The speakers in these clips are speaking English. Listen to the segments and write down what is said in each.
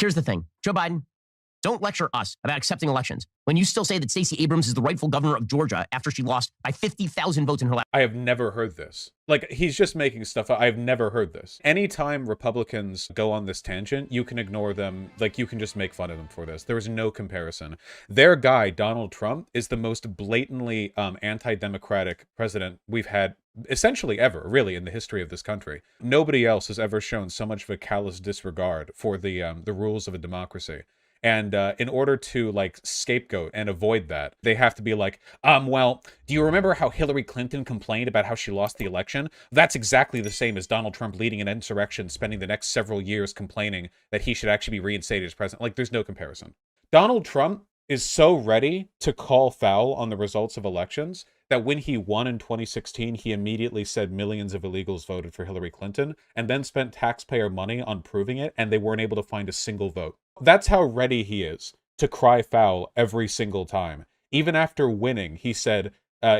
Here's the thing. Joe Biden, don't lecture us about accepting elections when you still say that Stacey Abrams is the rightful governor of Georgia after she lost by 50,000 votes in her last. I have never heard this. Like, he's just making stuff up. I've never heard this. Anytime Republicans go on this tangent, you can ignore them. Like, you can just make fun of them for this. There is no comparison. Their guy, Donald Trump, is the most blatantly anti-democratic president we've had essentially ever, really, in the history of this country. Nobody else has ever shown so much of a callous disregard for the rules of a democracy. And in order to, like, scapegoat and avoid that, they have to be like, well, do you remember how Hillary Clinton complained about how she lost the election? That's exactly the same as Donald Trump leading an insurrection, spending the next several years complaining that he should actually be reinstated as president. Like, there's no comparison. Donald Trump is so ready to call foul on the results of elections that when he won in 2016, he immediately said millions of illegals voted for Hillary Clinton and then spent taxpayer money on proving it, and they weren't able to find a single vote. That's how ready he is to cry foul every single time. Even after winning, he said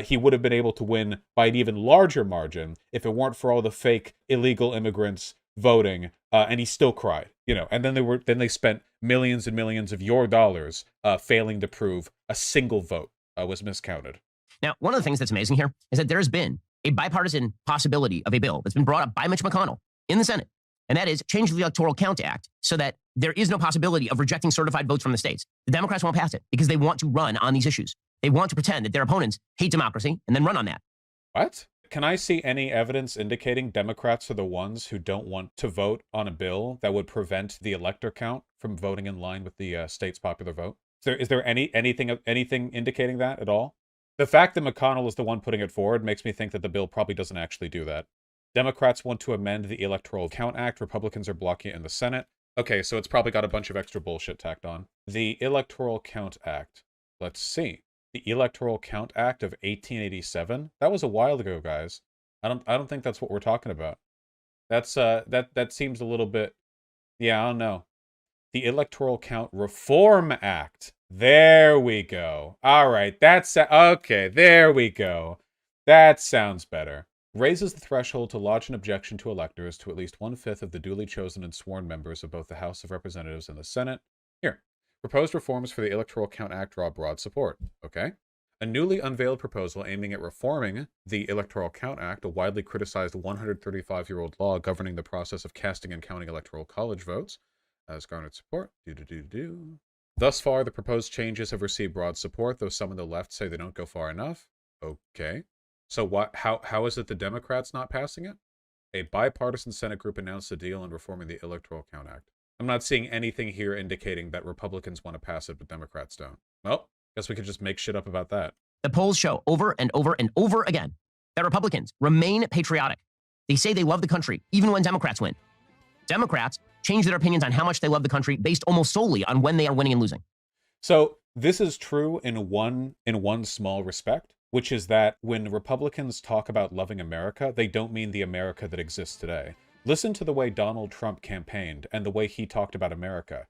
he would have been able to win by an even larger margin if it weren't for all the fake illegal immigrants voting, and he still cried, you know. And then they spent millions and millions of your dollars failing to prove a single vote was miscounted. Now, one of the things that's amazing here is that there has been a bipartisan possibility of a bill that's been brought up by Mitch McConnell in the Senate, and that is change the Electoral Count Act so that there is no possibility of rejecting certified votes from the states. The Democrats won't pass it because they want to run on these issues. They want to pretend that their opponents hate democracy and then run on that. What? Can I see any evidence indicating Democrats are the ones who don't want to vote on a bill that would prevent the elector count from voting in line with the state's popular vote? Is there anything indicating that at all? The fact that McConnell is the one putting it forward makes me think that the bill probably doesn't actually do that. Democrats want to amend the Electoral Count Act. Republicans are blocking it in the Senate. Okay, so it's probably got a bunch of extra bullshit tacked on. The Electoral Count Act. Let's see. The Electoral Count Act of 1887. That was a while ago, guys. I don't think that's what we're talking about. That's that seems a little bit. Yeah, I don't know. The Electoral Count Reform Act. There we go. All right, that's okay. There we go. That sounds better. Raises the threshold to lodge an objection to electors to at least 1/5 of the duly chosen and sworn members of both the House of Representatives and the Senate. Here. Proposed reforms for the Electoral Count Act draw broad support. Okay. A newly unveiled proposal aiming at reforming the Electoral Count Act, a widely criticized 135-year-old law governing the process of casting and counting electoral college votes, has garnered support. Thus far, the proposed changes have received broad support, though some on the left say they don't go far enough. Okay. So what? How is it the Democrats not passing it? A bipartisan Senate group announced a deal on reforming the Electoral Count Act. I'm not seeing anything here indicating that Republicans want to pass it, but Democrats don't. Well, guess we could just make shit up about that. The polls show over and over and over again that Republicans remain patriotic. They say they love the country, even when Democrats win. Democrats change their opinions on how much they love the country based almost solely on when they are winning and losing. So this is true in one small respect, which is that when Republicans talk about loving America, they don't mean the America that exists today. Listen to the way Donald Trump campaigned and the way he talked about America.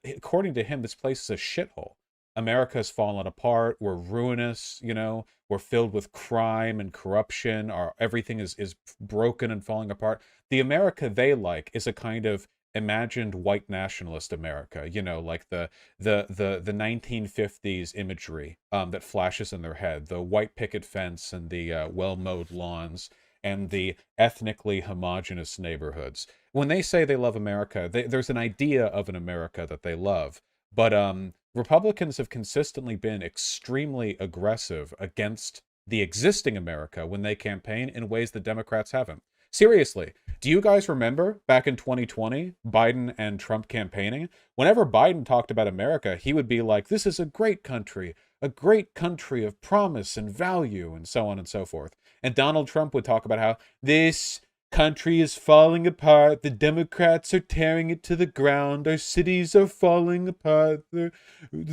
According to him, this place is a shithole. America has fallen apart. We're ruinous, you know. We're filled with crime and corruption. Everything is broken and falling apart. The America they like is a kind of imagined white nationalist America, you know, like the 1950s imagery that flashes in their head, the white picket fence and the well-mowed lawns and the ethnically homogenous neighborhoods. When they say they love America, there's an idea of an America that they love. But Republicans have consistently been extremely aggressive against the existing America when they campaign in ways that Democrats haven't. Seriously, do you guys remember back in 2020, Biden and Trump campaigning? Whenever Biden talked about America, he would be like, this is a great country of promise and value, and so on and so forth. And Donald Trump would talk about how this country is falling apart. The Democrats are tearing it to the ground. Our cities are falling apart. They're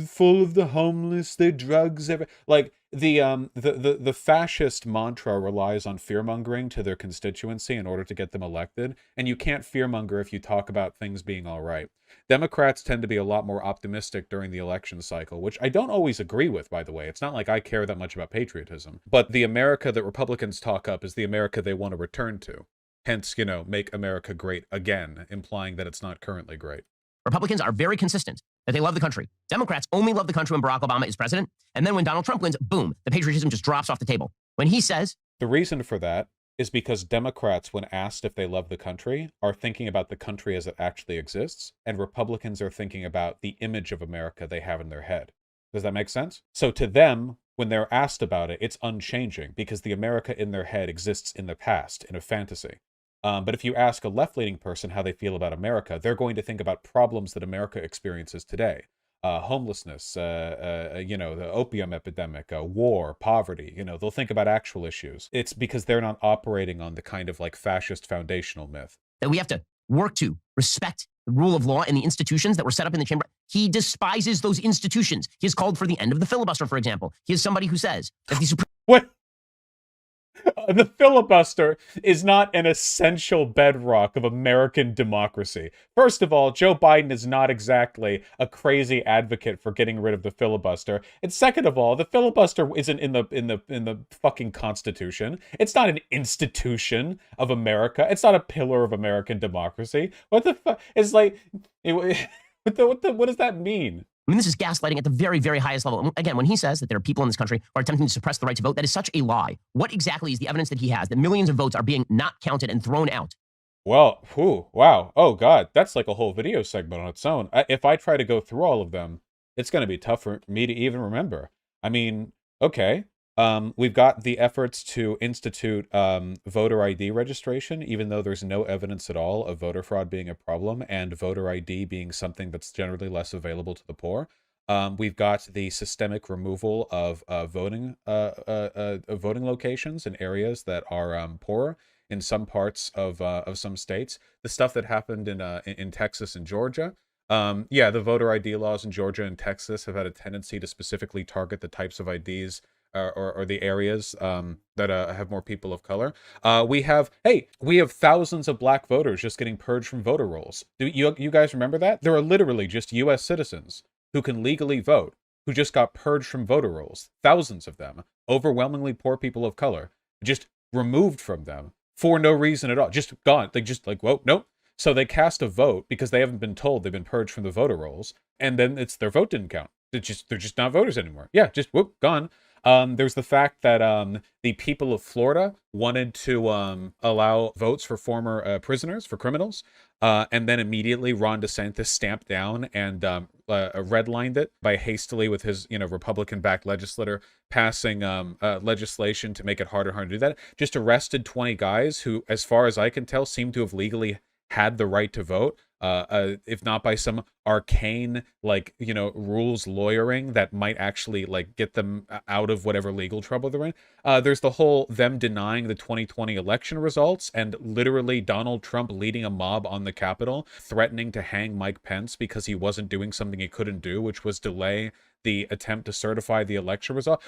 full of the homeless. They're drugs. Like the fascist mantra relies on fearmongering to their constituency in order to get them elected. And you can't fearmonger if you talk about things being all right. Democrats tend to be a lot more optimistic during the election cycle, which I don't always agree with, by the way. It's not like I care that much about patriotism. But the America that Republicans talk up is the America they want to return to. Hence, you know, make America great again, implying that it's not currently great. Republicans are very consistent that they love the country. Democrats only love the country when Barack Obama is president. And then when Donald Trump wins, boom, the patriotism just drops off the table. When he says... The reason for that is because Democrats, when asked if they love the country, are thinking about the country as it actually exists, and Republicans are thinking about the image of America they have in their head. Does that make sense? So to them, when they're asked about it, it's unchanging because the America in their head exists in the past, in a fantasy. But if you ask a left-leaning person how they feel about America, they're going to think about problems that America experiences today. Homelessness, the opium epidemic, war, poverty, they'll think about actual issues. It's because they're not operating on the kind of like fascist foundational myth. That we have to work to respect the rule of law and the institutions that were set up in the chamber. He despises those institutions. He has called for the end of the filibuster, for example. He is somebody who says that the Supreme... What? The filibuster is not an essential bedrock of American democracy. First of all, Joe Biden is not exactly a crazy advocate for getting rid of the filibuster. And second of all, the filibuster isn't in the fucking Constitution. It's not an institution of America. It's not a pillar of American democracy. What the fuck? It's like, what does that mean? I mean, this is gaslighting at the very, very highest level. Again, when he says that there are people in this country who are attempting to suppress the right to vote, that is such a lie. What exactly is the evidence that he has that millions of votes are being not counted and thrown out? Well, wow. Oh, God. That's like a whole video segment on its own. If I try to go through all of them, it's going to be tough for me to even remember. I mean, okay. We've got the efforts to institute voter ID registration, even though there's no evidence at all of voter fraud being a problem and voter ID being something that's generally less available to the poor. We've got the systemic removal of voting locations in areas that are poorer in some parts of some states. The stuff that happened in Texas and Georgia. The voter ID laws in Georgia and Texas have had a tendency to specifically target the types of IDs or the areas that have more people of color. We have thousands of black voters just getting purged from voter rolls. Do you guys remember that? There are literally just U.S. citizens who can legally vote who just got purged from voter rolls. Thousands of them, overwhelmingly poor people of color, just removed from them for no reason at all. Just gone. They just like, whoa, nope. So they cast a vote because they haven't been told they've been purged from the voter rolls, and then it's their vote didn't count. They're just not voters anymore. Yeah, just whoop, gone. There's the fact that the people of Florida wanted to allow votes for former prisoners, for criminals, and then immediately Ron DeSantis stamped down and redlined it by hastily, with his Republican-backed legislator, passing legislation to make it harder and harder to do that. Just arrested 20 guys who, as far as I can tell, seem to have legally had the right to vote. If not by some arcane, rules lawyering that might actually, get them out of whatever legal trouble they're in. There's the whole them denying the 2020 election results and literally Donald Trump leading a mob on the Capitol, threatening to hang Mike Pence because he wasn't doing something he couldn't do, which was delay the attempt to certify the election result.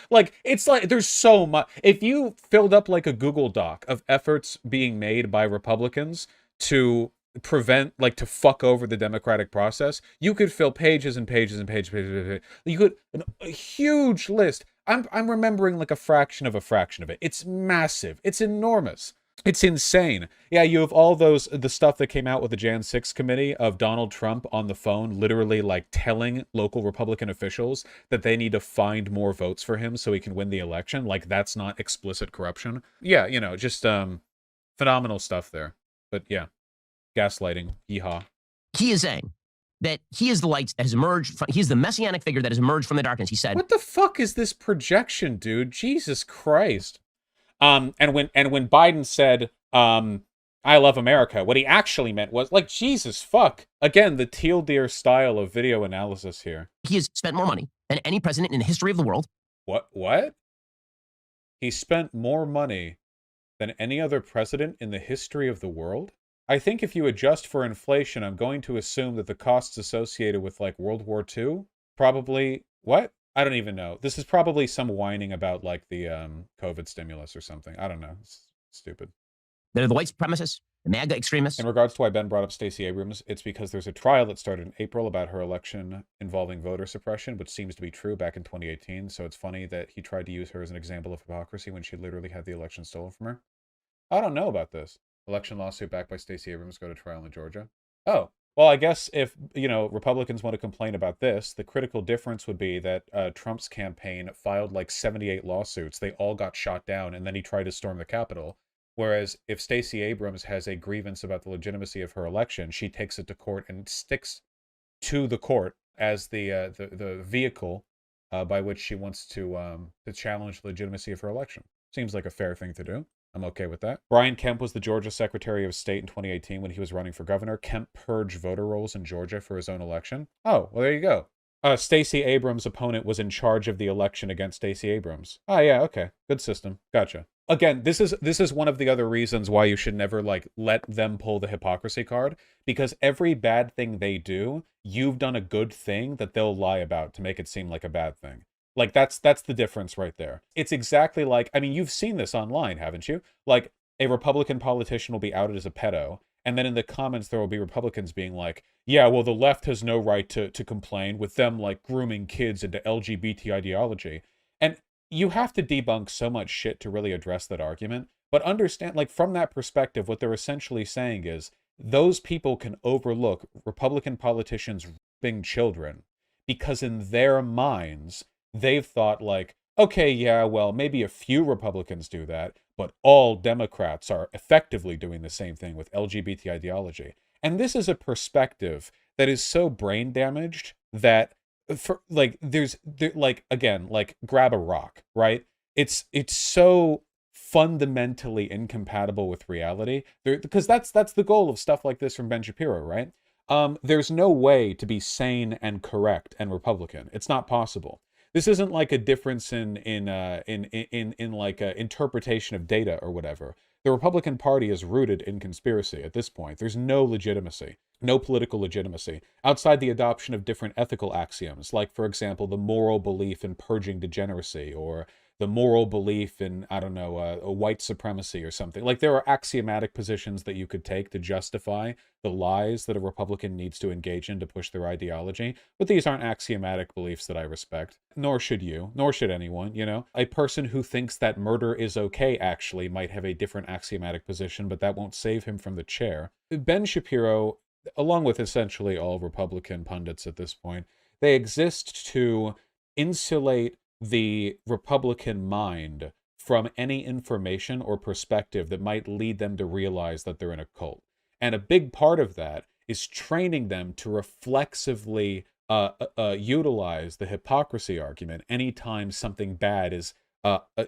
There's so much. If you filled up a Google Doc of efforts being made by Republicans to prevent, to fuck over the democratic process, you could fill pages and pages and pages. You could, a huge list. I'm remembering a fraction of it. It's massive. It's enormous. It's insane. Yeah, you have all the stuff that came out with the Jan 6 committee of Donald Trump on the phone, literally telling local Republican officials that they need to find more votes for him so he can win the election. That's not explicit corruption. Yeah, just phenomenal stuff there. But yeah. Gaslighting. Yeehaw. He is saying that he is the light that has emerged. He is the messianic figure that has emerged from the darkness. He said, "What the fuck is this projection, dude? Jesus Christ!" And when Biden said, "I love America," what he actually meant was Jesus fuck. Again, the teal deer style of video analysis here. He has spent more money than any president in the history of the world. What? He spent more money than any other president in the history of the world? I think if you adjust for inflation, I'm going to assume that the costs associated with World War II probably, what? I don't even know. This is probably some whining about the COVID stimulus or something. I don't know. It's stupid. They're the white supremacists, the MAGA extremists. In regards to why Ben brought up Stacey Abrams, it's because there's a trial that started in April about her election involving voter suppression, which seems to be true back in 2018. So it's funny that he tried to use her as an example of hypocrisy when she literally had the election stolen from her. I don't know about this. Election lawsuit backed by Stacey Abrams go to trial in Georgia. Oh, Well, I guess if, Republicans want to complain about this, the critical difference would be that Trump's campaign filed like 78 lawsuits. They all got shot down, and then he tried to storm the Capitol. Whereas if Stacey Abrams has a grievance about the legitimacy of her election, she takes it to court and sticks to the court as the vehicle by which she wants to challenge the legitimacy of her election. Seems like a fair thing to do. I'm okay with that. Brian Kemp was the Georgia Secretary of State in 2018 when he was running for governor. Kemp purged voter rolls in Georgia for his own election. Oh, well, there you go. Stacey Abrams' opponent was in charge of the election against Stacey Abrams. Oh, yeah, okay. Good system. Gotcha. Again, this is one of the other reasons why you should never let them pull the hypocrisy card, because every bad thing they do, you've done a good thing that they'll lie about to make it seem like a bad thing. Like that's the difference right there. It's exactly like, I mean, you've seen this online, haven't you? Like a Republican politician will be outed as a pedo, and then in the comments there will be Republicans being like, yeah, well, the left has no right to complain with them like grooming kids into LGBT ideology. And you have to debunk so much shit to really address that argument. But understand, like, from that perspective, what they're essentially saying is those people can overlook Republican politicians raping children because in their minds, they've thought like, okay, yeah, well, maybe a few Republicans do that, but all Democrats are effectively doing the same thing with LGBT ideology. And this is a perspective that is so brain damaged that for like grab a rock, right? It's so fundamentally incompatible with reality because that's the goal of stuff like this from Ben Shapiro, right? There's no way to be sane and correct and Republican. It's not possible. This isn't like a difference in like interpretation of data or whatever. The Republican Party is rooted in conspiracy at this point. There's no legitimacy, no political legitimacy outside the adoption of different ethical axioms, like, for example, the moral belief in purging degeneracy or the moral belief in, I don't know, a white supremacy or something. Like, there are axiomatic positions that you could take to justify the lies that a Republican needs to engage in to push their ideology. But these aren't axiomatic beliefs that I respect. Nor should you, nor should anyone, you know? A person who thinks that murder is okay actually might have a different axiomatic position, but that won't save him from the chair. Ben Shapiro, along with essentially all Republican pundits at this point, they exist to insulate the Republican mind from any information or perspective that might lead them to realize that they're in a cult. And a big part of that is training them to reflexively utilize the hypocrisy argument anytime something bad is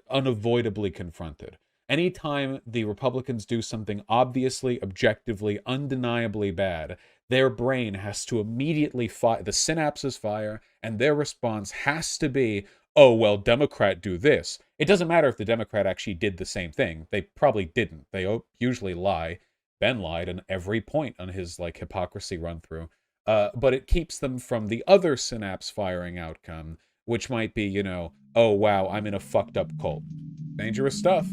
unavoidably confronted. Anytime the Republicans do something obviously, objectively, undeniably bad, their brain has to immediately fire, the synapses fire, and their response has to be, oh, well, Democrat do this. It doesn't matter if the Democrat actually did the same thing. They probably didn't. They usually lie. Ben lied on every point on his hypocrisy run through. But it keeps them from the other synapse firing outcome, which might be, oh, wow, I'm in a fucked up cult. Dangerous stuff.